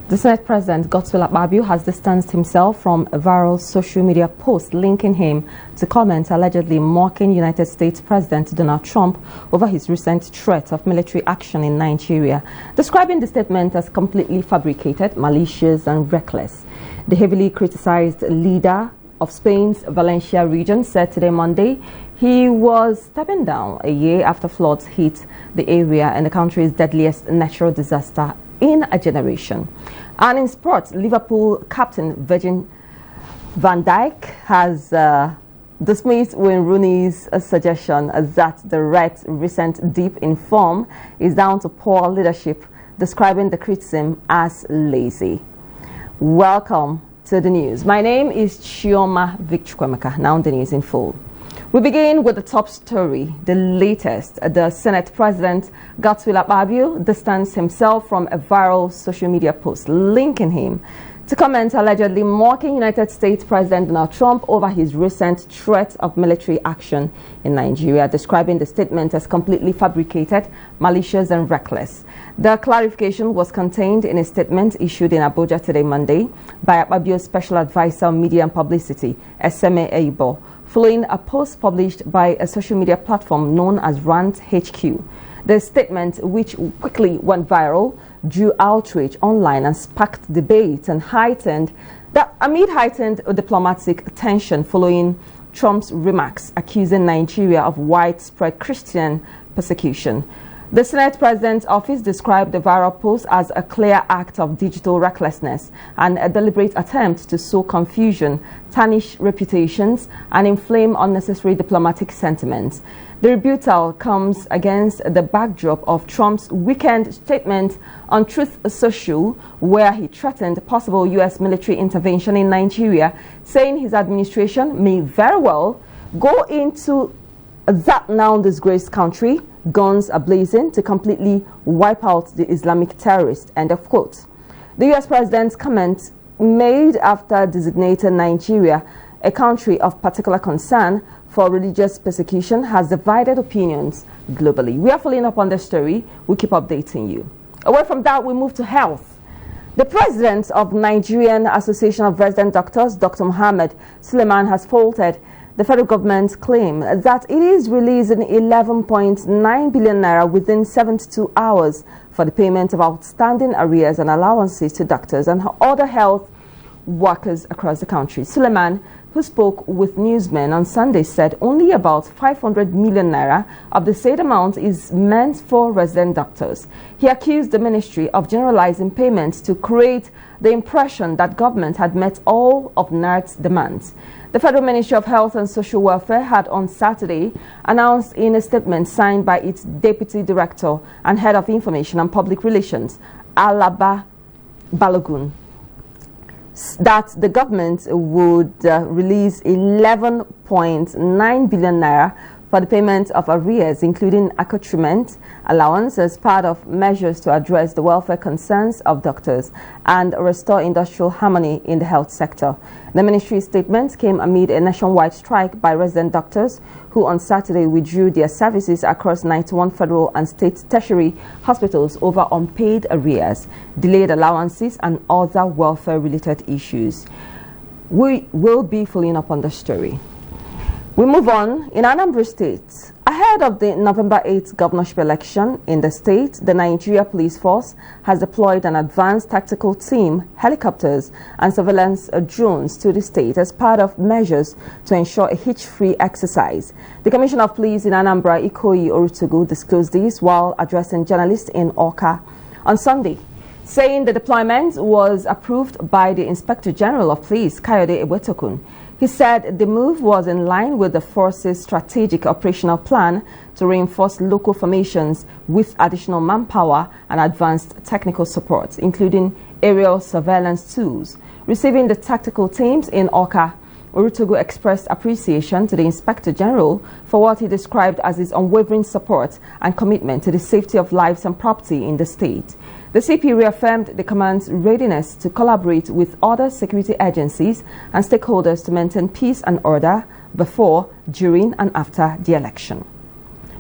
The Senate President, Godswill Akpabio, has distanced himself from a viral social media post linking him to comments allegedly mocking United States President Donald Trump over his recent threat of military action in Nigeria, describing the statement as completely fabricated, malicious and reckless. The heavily criticized leader of Spain's Valencia region said today Monday he was stepping down a year after floods hit the area and the country's deadliest natural disaster in a generation. And in sports, Liverpool captain Virgil van Dijk has dismissed Wayne Rooney's suggestion that the Reds' recent dip in form is down to poor leadership, describing the criticism as lazy. Welcome to the news. My name is Chioma Vicchukwemeka. Now the news in full. We begin with the top story, the latest. The Senate President, Godswill Akpabio, distanced himself from a viral social media post linking him to comments allegedly mocking United States President Donald Trump over his recent threat of military action in Nigeria, describing the statement as completely fabricated, malicious and reckless. The clarification was contained in a statement issued in Abuja today Monday by Akpabio's Special Advisor on Media and Publicity, Eseme Eibo, following a post published by a social media platform known as Rant HQ. The statement, which quickly went viral, drew outrage online and sparked debate and heightened diplomatic tension following Trump's remarks accusing Nigeria of widespread Christian persecution. The Senate President's office described the viral post as a clear act of digital recklessness and a deliberate attempt to sow confusion, tarnish reputations, and inflame unnecessary diplomatic sentiments. The rebuttal comes against the backdrop of Trump's weekend statement on Truth Social, where he threatened possible U.S. military intervention in Nigeria, saying his administration may very well go into that now disgraced country, guns ablazing, to completely wipe out the Islamic terrorists. End of quote. The U.S. President's comment, made after designating Nigeria a country of particular concern for religious persecution, has divided opinions globally. We are following up on the story. We keep updating you. Away from that, we move to health. The president of Nigerian Association of Resident Doctors, Dr. Mohammed Suleiman, has faulted the federal government's claim that it is releasing 11.9 billion naira within 72 hours for the payment of outstanding arrears and allowances to doctors and other health workers across the country. Suleiman, who spoke with newsmen on Sunday, said only about 500 million naira of the said amount is meant for resident doctors. He accused the ministry of generalizing payments to create the impression that government had met all of NARD's demands. The Federal Ministry of Health and Social Welfare had on Saturday announced in a statement signed by its Deputy Director and Head of Information and Public Relations, Alaba Balogun, that the government would release 11.9 billion naira for the payment of arrears, including accoutrement allowance, as part of measures to address the welfare concerns of doctors and restore industrial harmony in the health sector. The ministry's statement came amid a nationwide strike by resident doctors who on Saturday withdrew their services across 91 federal and state tertiary hospitals over unpaid arrears, delayed allowances and other welfare-related issues. We will be following up on the story. We move on. In Anambra State, ahead of the November 8th governorship election in the state, the Nigeria Police Force has deployed an advanced tactical team, helicopters and surveillance drones to the state as part of measures to ensure a hitch-free exercise. The Commissioner of Police in Anambra, Ikoyi Orutugu, disclosed this while addressing journalists in Awka on Sunday, saying the deployment was approved by the Inspector General of Police, Kayode Ebwetokun. He said the move was in line with the force's strategic operational plan to reinforce local formations with additional manpower and advanced technical support, including aerial surveillance tools. Receiving the tactical teams in Awka, Orutugu expressed appreciation to the Inspector General for what he described as his unwavering support and commitment to the safety of lives and property in the state. The CP reaffirmed the command's readiness to collaborate with other security agencies and stakeholders to maintain peace and order before, during and after the election.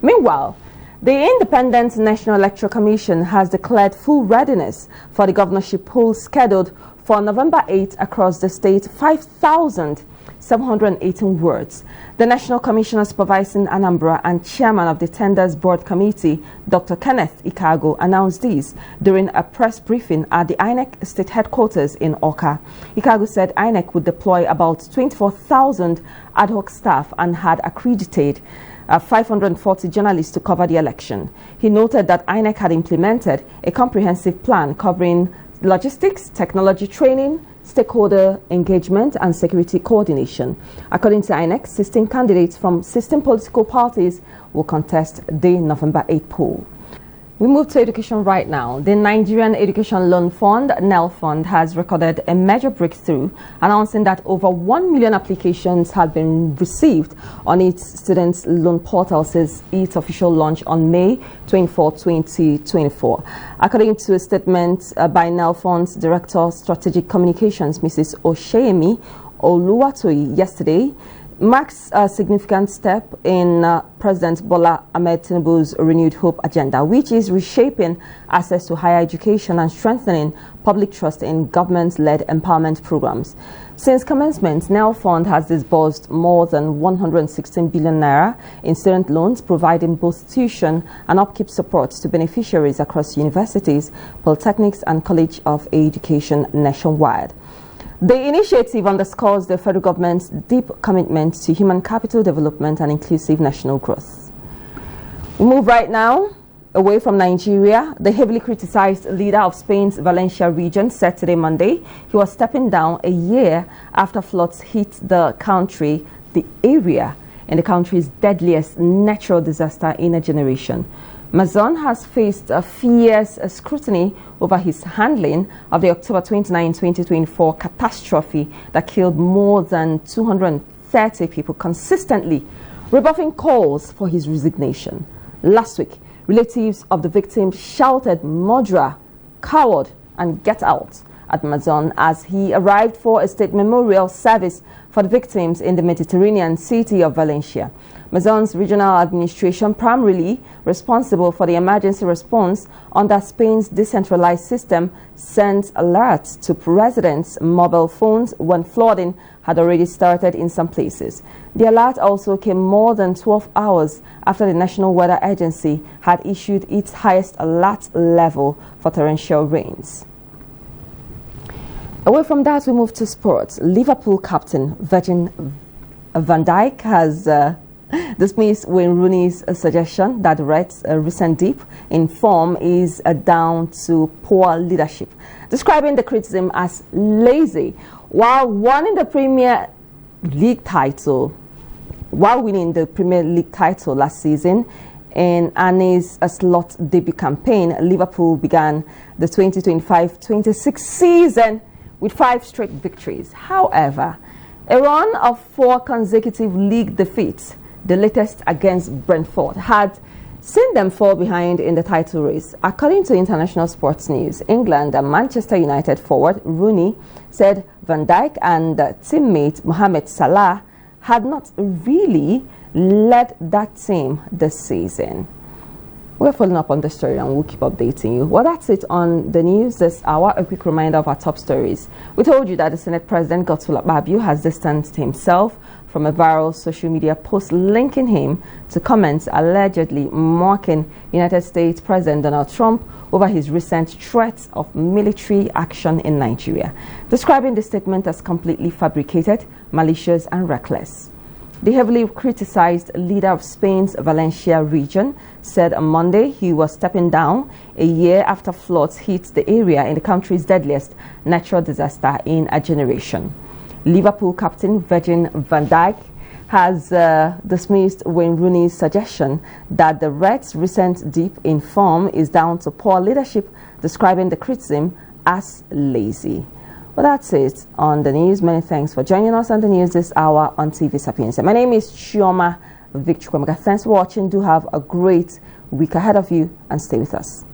Meanwhile, The Independent National Electoral Commission has declared full readiness for the governorship poll scheduled for November 8 across the state, 5,718 wards. The National Commissioner Supervising Anambra and Chairman of the Tenders Board Committee, Dr. Kenneth Ikago, announced this during a press briefing at the INEC state headquarters in Awka. Ikago said INEC would deploy about 24,000 ad hoc staff and had accredited 540 journalists to cover the election. He noted that INEC had implemented a comprehensive plan covering logistics, technology training, stakeholder engagement and security coordination. According to INEC, 16 candidates from 16 political parties will contest the November 8 poll. We move to education right now. The Nigerian Education Loan Fund, NEL Fund, has recorded a major breakthrough, announcing that over 1 million applications have been received on its students' loan portal since its official launch on May 24, 2024. According to a statement by NEL Fund's Director of Strategic Communications, Mrs. Osheyemi Oluwatoyi, yesterday, marks a significant step in President Bola Ahmed Tinubu's renewed hope agenda, which is reshaping access to higher education and strengthening public trust in government-led empowerment programs. Since commencement, NEL Fund has disbursed more than 116 billion naira in student loans, providing both tuition and upkeep support to beneficiaries across universities, polytechnics, and College of Education nationwide. The initiative underscores the federal government's deep commitment to human capital development and inclusive national growth. We move right now away from Nigeria. The heavily criticized leader of Spain's Valencia region said today, Monday, he was stepping down a year after floods hit the country, the area in the country's deadliest natural disaster in a generation. Mazon has faced a fierce scrutiny over his handling of the October 29, 2024 catastrophe that killed more than 230 people, consistently rebuffing calls for his resignation. Last week, relatives of the victims shouted "Murderer," "Coward," and "Get out" at Mazon as he arrived for a state memorial service for the victims in the Mediterranean city of Valencia. Mazon's regional administration, primarily responsible for the emergency response under Spain's decentralized system, sent alerts to residents' mobile phones when flooding had already started in some places. The alert also came more than 12 hours after the National Weather Agency had issued its highest alert level for torrential rains. Away from that, we move to sports. Liverpool captain Virgil van Dijk has dismissed Wayne Rooney's suggestion that the Reds' recent dip in form is down to poor leadership, describing the criticism as lazy. While winning the Premier League title last season in Arne's slot debut campaign, Liverpool began the 2025-26 season with 5 straight victories. However, a run of 4 consecutive league defeats, the latest against Brentford, had seen them fall behind in the title race. According to International Sports News, England and Manchester United forward Rooney said Van Dijk and teammate Mohamed Salah had not really led that team this season. We're following up on the story and we'll keep updating you. Well, that's it on the news this hour. A quick reminder of our top stories. We told you that the Senate President, Godswill Akpabio, has distanced himself from a viral social media post linking him to comments allegedly mocking United States President Donald Trump over his recent threats of military action in Nigeria, describing the statement as completely fabricated, malicious, and reckless. The heavily criticized leader of Spain's Valencia region said on Monday he was stepping down a year after floods hit the area in the country's deadliest natural disaster in a generation. Liverpool captain Virgil van Dijk has dismissed Wayne Rooney's suggestion that the Reds' recent dip in form is down to poor leadership, describing the criticism as lazy. Well, that's it on the news. Many thanks for joining us on the news this hour on TV Sapienza. My name is Chioma Victor. Thanks for watching. Do have a great week ahead of you and stay with us.